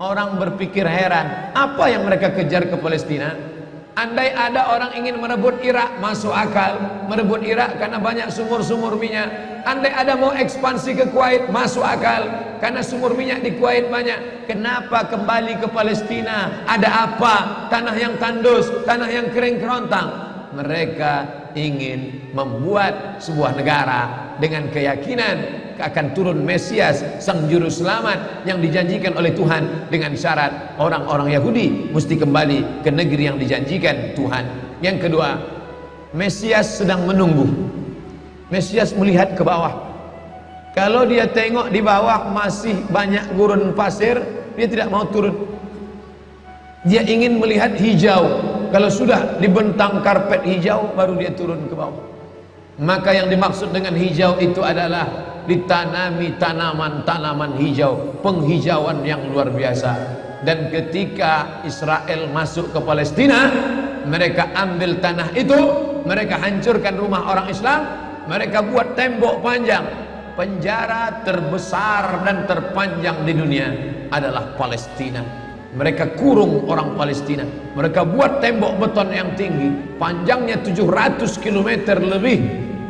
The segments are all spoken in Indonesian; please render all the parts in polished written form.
Orang berpikir heran, apa yang mereka kejar ke Palestina? Andai ada orang ingin merebut Irak, masuk akal. Merebut Irak karena banyak sumur-sumur minyak. Andai ada mau ekspansi ke Kuwait, masuk akal, karena sumur minyak di Kuwait banyak. Kenapa kembali ke Palestina? Ada apa? Tanah yang tandus, tanah yang kering kerontang. Mereka ingin membuat sebuah negara dengan keyakinan akan turun Mesias, sang juru selamat yang dijanjikan oleh Tuhan, dengan syarat orang-orang Yahudi mesti kembali ke negeri yang dijanjikan Tuhan. Yang kedua, Mesias sedang menunggu. Mesias melihat ke bawah. Kalau dia tengok di bawah masih banyak gurun pasir, dia tidak mau turun. Dia ingin melihat hijau. Kalau sudah dibentang karpet hijau, baru dia turun ke bawah. Maka yang dimaksud dengan hijau itu adalah ditanami tanaman-tanaman hijau, penghijauan yang luar biasa. Dan ketika Israel masuk ke Palestina, mereka ambil tanah itu, mereka hancurkan rumah orang Islam, mereka buat tembok panjang. Penjara terbesar dan terpanjang di dunia adalah Palestina. Mereka kurung orang Palestina. Mereka buat tembok beton yang tinggi, panjangnya 700 km lebih.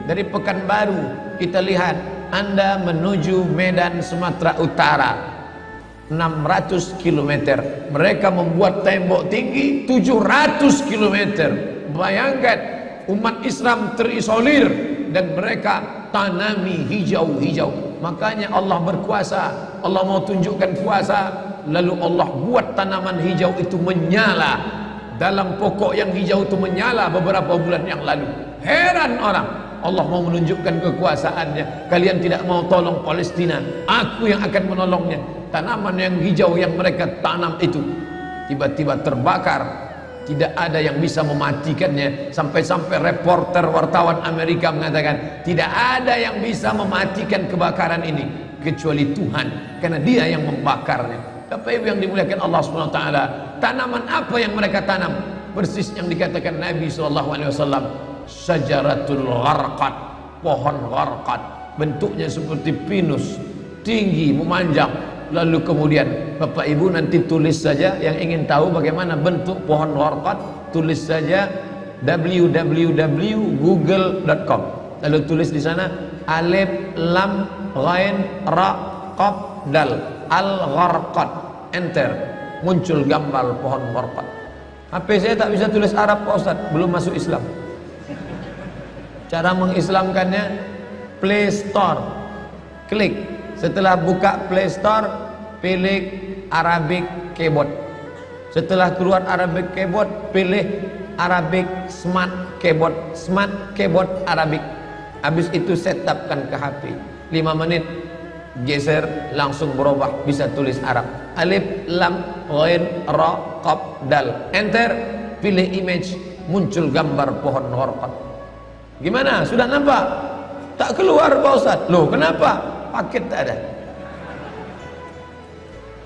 Dari Pekanbaru kita lihat, Anda menuju Medan Sumatera Utara 600 km. Mereka membuat tembok tinggi 700 km. Bayangkan, umat Islam terisolir dan mereka tanami hijau-hijau. Makanya Allah berkuasa. Allah mau tunjukkan kuasa, lalu Allah buat tanaman hijau itu menyala. Dalam pokok yang hijau itu menyala beberapa bulan yang lalu. Heran orang, Allah mau menunjukkan kekuasaannya. Kalian tidak mau tolong Palestina, aku yang akan menolongnya. Tanaman yang hijau yang mereka tanam itu tiba-tiba terbakar. Tidak ada yang bisa mematikannya. Sampai-sampai reporter wartawan Amerika mengatakan, tidak ada yang bisa mematikan kebakaran ini kecuali Tuhan, karena Dia yang membakarnya. Bapak Ibu yang dimuliakan Allah SWT, tanaman apa yang mereka tanam? Persis yang dikatakan Nabi SAW, Syajaratul Gharqad, pohon gharqad, bentuknya seperti pinus, tinggi, memanjang. Lalu kemudian Bapak Ibu nanti tulis saja, yang ingin tahu bagaimana bentuk pohon gharqad, tulis saja www.google.com. Lalu tulis di sana alif lam ghain ra qaf dal al-gharqad, enter, muncul gambar pohon gharqad. HP saya tak bisa tulis Arab Pak Ustaz, belum masuk Islam. Cara mengislamkannya, Play Store, klik, setelah buka Play Store, pilih Arabic Keyboard. Setelah keluar Arabic Keyboard, pilih Arabic Smart Keyboard, Smart Keyboard Arabic. Habis itu setupkan ke HP, 5 menit, geser, langsung berubah, bisa tulis Arab. Alif lam ghain ra qaf dal, enter, pilih image, muncul gambar pohon gharqad. Gimana? Sudah nampak? Tak keluar Pak Ustaz. Loh, kenapa? Paket tak ada.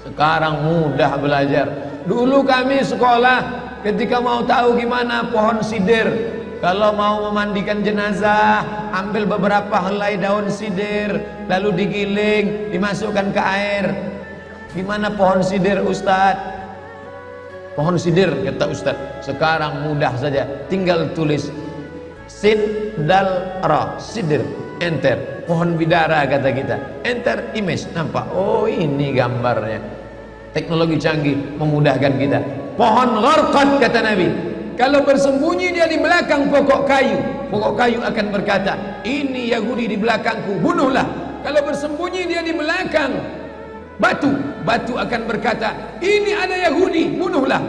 Sekarang mudah belajar. Dulu kami sekolah, ketika mau tahu gimana pohon sidir, kalau mau memandikan jenazah, ambil beberapa helai daun sidir, lalu digiling, dimasukkan ke air. Gimana pohon sidir Ustaz? Pohon sidir, kata Ustaz. Sekarang mudah saja, tinggal tulis sin dal ra, sidir, enter. Pohon bidara kata kita, enter image, nampak. Oh, ini gambarnya. Teknologi canggih memudahkan kita. Pohon gharqad, kata Nabi, kalau bersembunyi dia di belakang pokok kayu akan berkata, ini Yahudi di belakangku, bunuhlah. Kalau bersembunyi dia di belakang batu akan berkata, ini ada Yahudi, bunuhlah.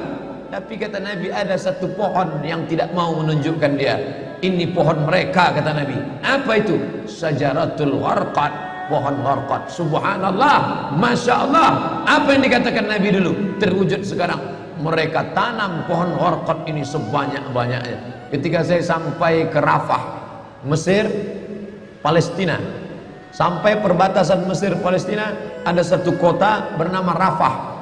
Tapi kata Nabi, ada satu pohon yang tidak mau menunjukkan dia. Ini pohon mereka, kata Nabi. Apa itu? Syajaratul Gharqad, pohon gharqad. Subhanallah, Masya Allah. Apa yang dikatakan Nabi dulu terwujud sekarang. Mereka tanam pohon gharqad ini sebanyak-banyaknya. Ketika saya sampai ke Rafah, Mesir, Palestina, sampai perbatasan Mesir Palestina, ada satu kota bernama Rafah.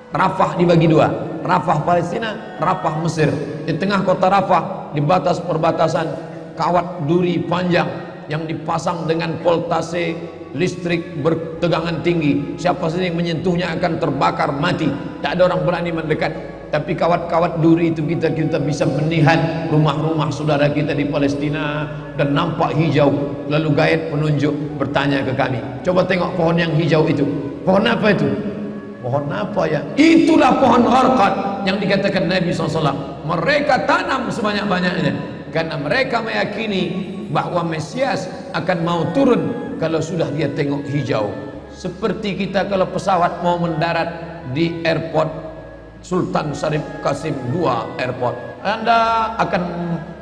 Rafah dibagi dua, Rafah Palestina, Rafah Mesir. Di tengah kota Rafah, di batas perbatasan, kawat duri panjang, yang dipasang dengan voltase listrik bertegangan tinggi. Siapa saja yang menyentuhnya akan terbakar mati. Tak ada orang berani mendekat. Tapi kawat-kawat duri itu kita bisa melihat rumah-rumah saudara kita di Palestina dan nampak hijau. Lalu gaib penunjuk bertanya ke kami, coba tengok pohon yang hijau itu. Pohon apa itu? Pohon apa ya? Itulah pohon Gharqad yang dikatakan Nabi SAW. Mereka tanam sebanyak-banyaknya karena mereka meyakini bahwa Mesias akan mau turun kalau sudah dia tengok hijau. Seperti kita kalau pesawat mau mendarat di airport Sultan Syarif Qasim II Airport, Anda akan,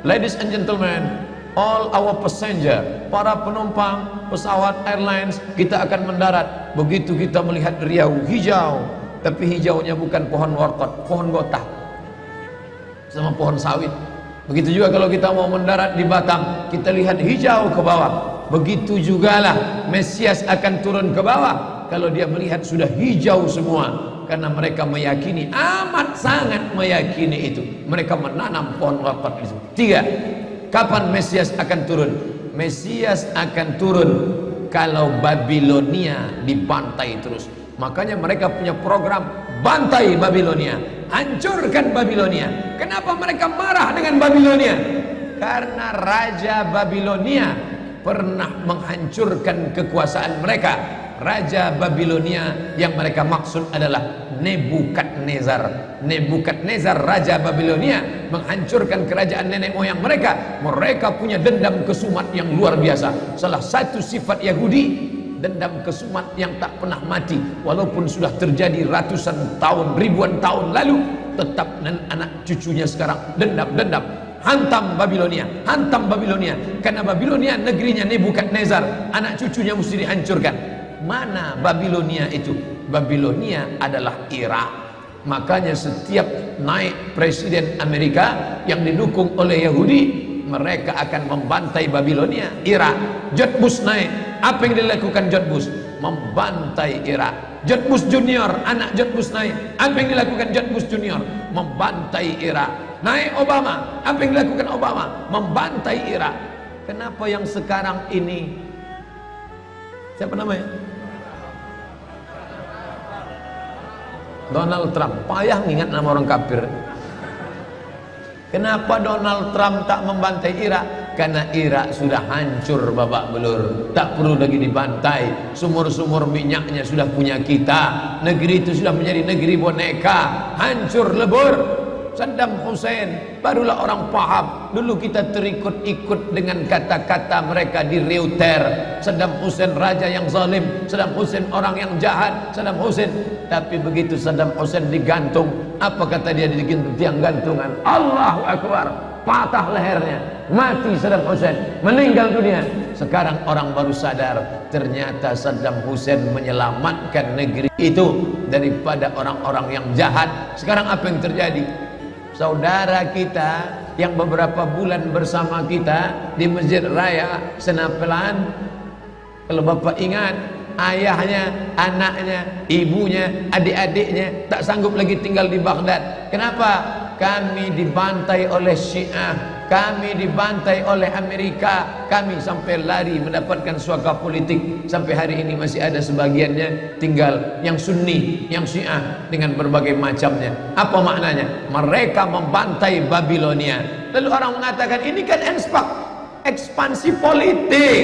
ladies and gentlemen, all our passenger, para penumpang pesawat airlines, kita akan mendarat. Begitu kita melihat riau hijau, tapi hijaunya bukan pohon Gharqad, pohon gotah sama pohon sawit. Begitu juga kalau kita mau mendarat di Batam, kita lihat hijau ke bawah. Begitu jugalah Mesias akan turun ke bawah kalau dia melihat sudah hijau semua. Karena mereka meyakini, amat sangat meyakini itu. Mereka menanam pohon Gharqad itu. 3. Kapan Mesias akan turun? Mesias akan turun kalau Babilonia dibantai terus. Makanya mereka punya program bantai Babilonia, hancurkan Babilonia. Kenapa mereka marah dengan Babilonia? Karena Raja Babilonia pernah menghancurkan kekuasaan mereka. Raja Babilonia yang mereka maksud adalah Nebukadnezar. Nebukadnezar Raja Babilonia menghancurkan kerajaan nenek moyang mereka. Mereka punya dendam kesumat yang luar biasa. Salah satu sifat Yahudi, dendam kesumat yang tak pernah mati. Walaupun sudah terjadi ratusan tahun, ribuan tahun lalu, tetap anak cucunya sekarang dendam. Hantam Babilonia, hantam Babilonia. Karena Babilonia negerinya Nebukadnezar, anak cucunya mesti dihancurkan. Mana Babilonia itu? Babilonia adalah Irak. Makanya setiap naik presiden Amerika yang didukung oleh Yahudi, mereka akan membantai Babilonia, Irak. George Bush naik, apa yang dilakukan George Bush? Membantai Irak. George Bush Junior, anak George Bush naik, apa yang dilakukan George Bush Junior? Membantai Irak. Naik Obama, apa yang dilakukan Obama? Membantai Irak. Kenapa yang sekarang ini, siapa namanya? Donald Trump. Payah mengingat nama orang kafir. Kenapa Donald Trump tak membantai Irak? Karena Irak sudah hancur babak belur, tak perlu lagi dibantai. Sumur-sumur minyaknya sudah punya kita. Negeri itu sudah menjadi negeri boneka, hancur lebur. Saddam Hussein barulah orang paham. Dulu kita terikut-ikut dengan kata-kata mereka di Reuter. Saddam Hussein raja yang zalim, Saddam Hussein orang yang jahat, Saddam Hussein. Tapi begitu Saddam Hussein digantung, apa kata dia di tiang gantungan? Allahu Akbar, patah lehernya, mati Saddam Hussein, meninggal dunia. Sekarang orang baru sadar, ternyata Saddam Hussein menyelamatkan negeri itu daripada orang-orang yang jahat. Sekarang apa yang terjadi? Saudara kita yang beberapa bulan bersama kita di Masjid Raya Senapelan, kalau Bapak ingat, ayahnya, anaknya, ibunya, adik-adiknya tak sanggup lagi tinggal di Baghdad. Kenapa? Kami dibantai oleh Syiah, kami dibantai oleh Amerika, kami sampai lari mendapatkan suaka politik. Sampai hari ini masih ada sebagiannya tinggal yang Sunni, yang Syiah dengan berbagai macamnya. Apa maknanya? Mereka membantai Babilonia. Lalu orang mengatakan ini kan ekspansi politik,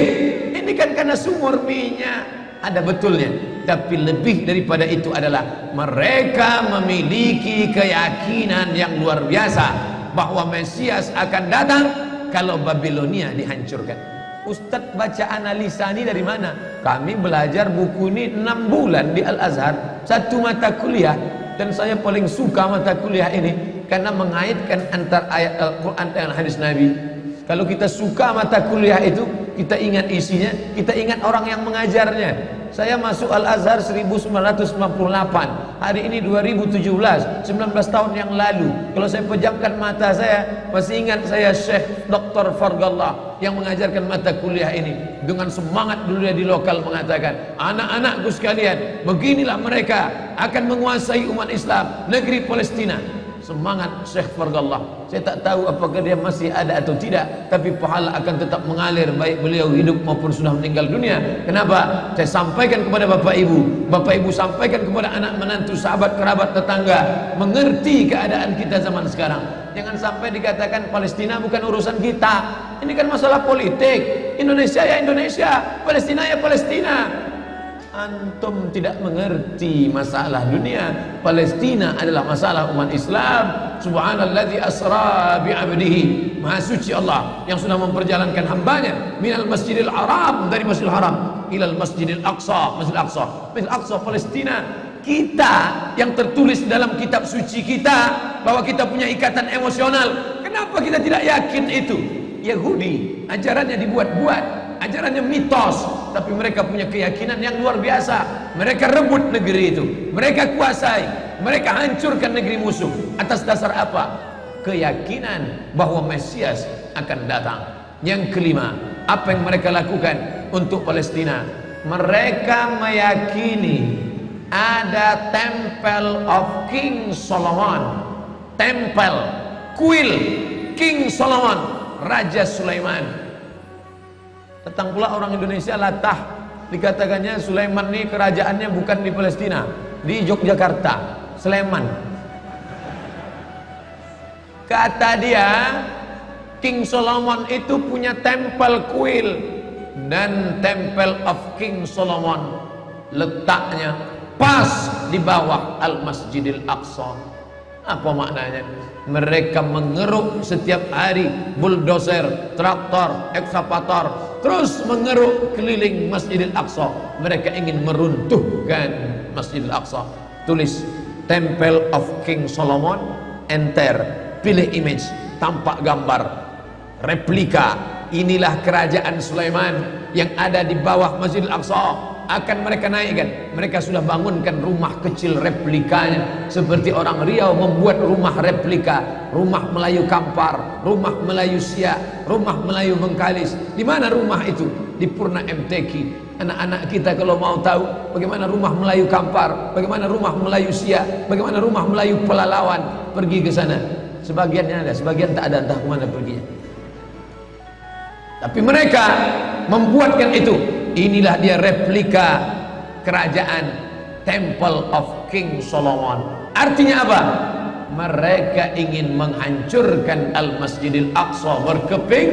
ini kan karena sumur minyak. Ada betulnya, tapi lebih daripada itu adalah mereka memiliki keyakinan yang luar biasa bahwa Mesias akan datang kalau Babilonia dihancurkan. Ustadz baca analisa ini dari mana? Kami belajar buku ini 6 bulan di Al-Azhar, 1 mata kuliah, dan saya paling suka mata kuliah ini karena mengaitkan antara ayat Al-Quran dengan hadis Nabi. Kalau kita suka mata kuliah itu, kita ingat isinya, kita ingat orang yang mengajarnya. Saya masuk Al-Azhar 1998, hari ini 2017, 19 tahun yang lalu. Kalau saya pejamkan mata saya, masih ingat saya Syekh Dr. Fargallah yang mengajarkan mata kuliah ini. Dengan semangat dulu dia di lokal mengatakan, anak-anakku sekalian, beginilah mereka akan menguasai umat Islam, negeri Palestina. semangat Syekh Fargallah. Saya tak tahu apakah dia masih ada atau tidak, tapi pahala akan tetap mengalir baik beliau hidup maupun sudah meninggal dunia. Kenapa? Saya sampaikan kepada Bapak Ibu sampaikan kepada anak menantu, sahabat, kerabat, tetangga, mengerti keadaan kita zaman sekarang. Jangan sampai dikatakan Palestina bukan urusan kita. Ini kan masalah politik. Indonesia ya Indonesia, Palestina ya Palestina. Antum tidak mengerti masalah dunia. Palestina adalah masalah umat Islam. Subhanalladzi asra bi'abdihi. Maha suci Allah yang sudah memperjalankan hambanya minal masjidil haram, dari masjidil haram, ilal masjidil aqsa, masjidil aqsa, masjidil aqsa Palestina. Kita yang tertulis dalam kitab suci kita bahwa kita punya ikatan emosional. Kenapa kita tidak yakin itu? Yahudi ajarannya dibuat-buat, ajarannya mitos, tapi mereka punya keyakinan yang luar biasa. Mereka rebut negeri itu, mereka kuasai, mereka hancurkan negeri musuh. Atas dasar apa? Keyakinan bahwa Mesias akan datang. Yang kelima, apa yang mereka lakukan untuk Palestina? Mereka meyakini ada Temple of King Solomon, tempel kuil King Solomon, Raja Sulaiman. Datang pula orang Indonesia latah, dikatakannya Sulaiman ini kerajaannya bukan di Palestina, di Yogyakarta, Sleman. Kata dia, King Solomon itu punya tempel kuil, dan Temple of King Solomon letaknya pas di bawah Al-Masjidil Aqsa. Apa maknanya? Mereka mengeruk setiap hari bulldozer, traktor, ekskavator, terus mengeruk keliling Masjidil Aqsa. Mereka ingin meruntuhkan Masjidil Aqsa. Tulis Temple of King Solomon, enter, pilih image, tampak gambar replika. Inilah kerajaan Sulaiman yang ada di bawah Masjidil Aqsa. Akan mereka naikkan. Mereka sudah bangunkan rumah kecil replikanya, seperti orang Riau membuat rumah replika, rumah Melayu Kampar, rumah Melayu Siak, rumah Melayu Bengkalis. Di mana rumah itu? Di Purna MTQ. Anak-anak kita kalau mau tahu bagaimana rumah Melayu Kampar, bagaimana rumah Melayu Siak, bagaimana rumah Melayu Pelalawan, pergi ke sana. Sebagiannya ada, sebagian tak ada, entah kemana perginya. Tapi mereka membuatkan itu. Inilah dia replika kerajaan Temple of King Solomon. Artinya apa? Mereka ingin menghancurkan Al-Masjidil Aqsa berkeping,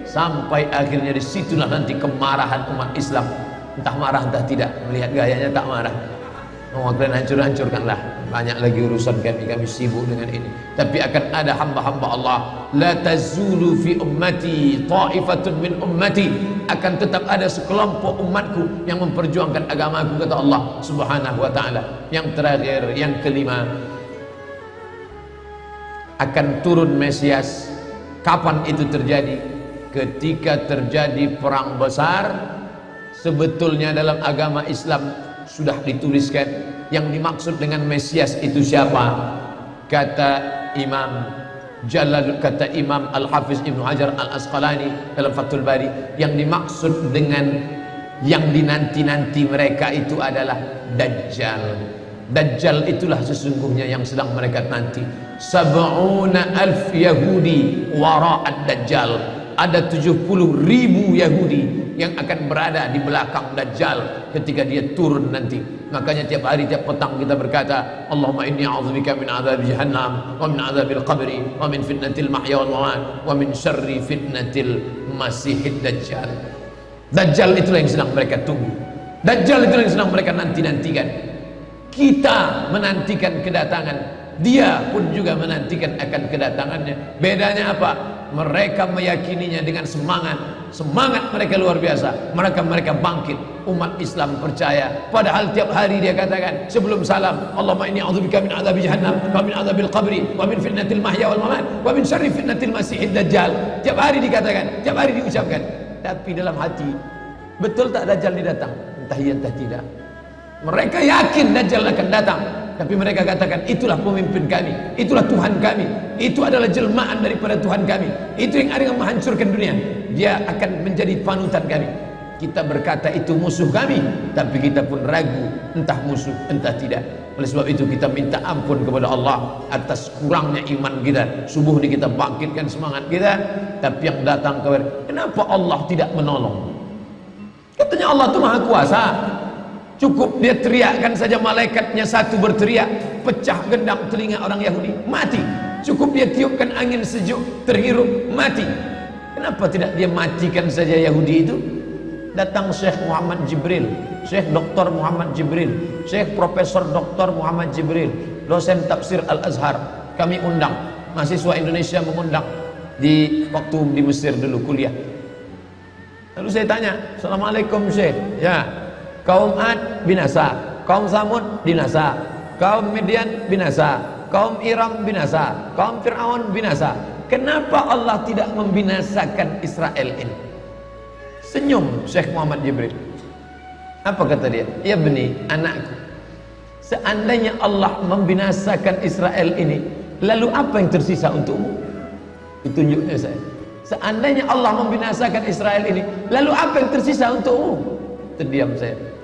sampai akhirnya disitulah nanti kemarahan umat Islam. Entah marah entah tidak, melihat gayanya tak marah. Kalian hancur-hancurkanlah. Banyak lagi urusan kami sibuk dengan ini. Tapi akan ada hamba-hamba Allah. La tazulu fi ummati ta'ifatun min ummati. Akan tetap ada sekelompok umatku yang memperjuangkan agamaku, kata Allah Subhanahu wa ta'ala. Yang terakhir, yang kelima, akan turun Mesias. Kapan itu terjadi? Ketika terjadi perang besar. Sebetulnya dalam agama Islam sudah dituliskan yang dimaksud dengan Mesias itu siapa. Kata Imam Al-Hafiz Ibnu Hajar Al-Asqalani dalam Fathul Bari, yang dimaksud dengan yang dinanti-nanti mereka itu adalah Dajjal. Dajjal itulah sesungguhnya yang sedang mereka nanti. 70,000 Yahudi wara'ad Dajjal. Ada 70.000 Yahudi yang akan berada di belakang Dajjal ketika dia turun nanti. Makanya tiap hari, tiap petang kita berkata, Allahumma inni a'udzubika min adzabi jahannam wa min adzabil qabri wa min fitnatil mahya wal mamat wa min syarri fitnatil masihid Dajjal. Dajjal itulah yang sedang mereka tunggu. Dajjal itulah yang sedang mereka nanti-nantikan. Kita menantikan kedatangan, dia pun juga menantikan akan kedatangannya. Bedanya apa? Mereka meyakininya dengan semangat mereka luar biasa. Mereka bangkit. Umat Islam percaya. Padahal tiap hari dia katakan sebelum salam, Allahumma inni a'udzubika min adzabi jahannam wa min adzabil qabri wa min fitnatil mahya wal mamat wa min syarri fitnatil masihid Dajjal. Tiap hari dikatakan, tiap hari diucapkan. Tapi dalam hati, betul tak Dajjal ini datang? Entah iya entah tidak. Mereka yakin Dajjal akan datang, tapi mereka katakan itulah pemimpin kami, itulah Tuhan kami, itu adalah jelmaan daripada Tuhan kami, itu yang ada yang menghancurkan dunia, dia akan menjadi panutan kami. Kita berkata itu musuh kami, tapi kita pun ragu, entah musuh entah tidak. Oleh sebab itu kita minta ampun kepada Allah atas kurangnya iman kita. Subuh ini kita bangkitkan semangat kita, tapi yang datang kenapa Allah tidak menolong? Katanya Allah itu maha kuasa. Cukup dia teriakkan saja, malaikatnya satu berteriak, pecah gendang telinga orang Yahudi, mati. Cukup dia tiupkan angin sejuk, terhirup, mati. Kenapa tidak dia matikan saja Yahudi itu? Datang Syekh Muhammad Jibril, Syekh Dr. Muhammad Jibril, Syekh Profesor Dr. Muhammad Jibril, dosen tafsir Al-Azhar. Kami undang, mahasiswa Indonesia mengundang di waktu di Mesir dulu kuliah. Lalu saya tanya, Assalamualaikum Syekh. Ya, kaum Ad binasa, kaum Samud binasa, kaum Midian binasa, kaum Iram binasa, kaum Fir'aun binasa. Kenapa Allah tidak membinasakan Israel ini? Senyum Syekh Muhammad Jibril. Apa kata dia? Ya beni, anakku, seandainya Allah membinasakan Israel ini, lalu apa yang tersisa untukmu? Ditunjuknya saya. Seandainya Allah membinasakan Israel ini, lalu apa yang tersisa untukmu? Terdiam saya.